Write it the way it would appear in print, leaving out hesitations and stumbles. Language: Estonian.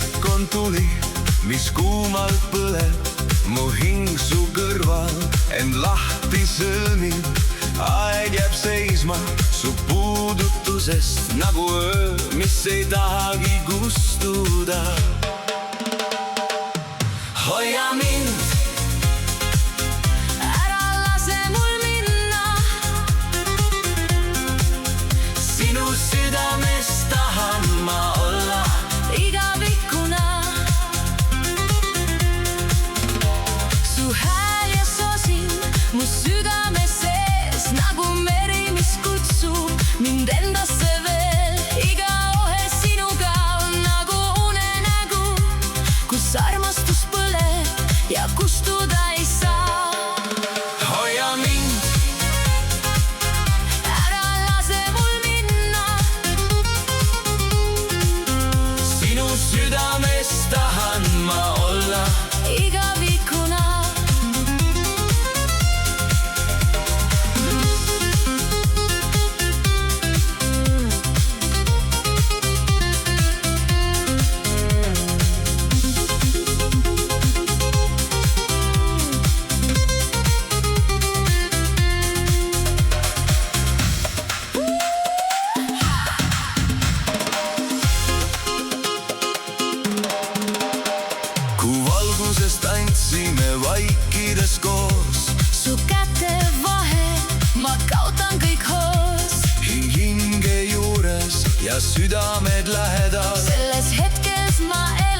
õhk on tuli, mis kuumalt põleb. Mu hing su kõrval end lahti sõlmib. Aeg jääb seisma su puudutusest, nagu öö, mis ei tahagi kustuda. Hoia mind, ära lase mul minna. sinu südames tahan ma olla Igavikuuna su hääl ja sosin mu südame sees, nagu meri, mis kutsub mind endasse veel. Iga ohe sinuga on nagu unenägu, kus armastus põleb ja kustuda ei saa. Hoia mind, ära lase mul minna. sinu südames tahan ma olla Igavikuuna kuu valgusest andsime vaikides koos. su käte vahel ma kaotan kõik hoos. Hing hinge juures ja südamed lähedal. Selles hetkes ma elan.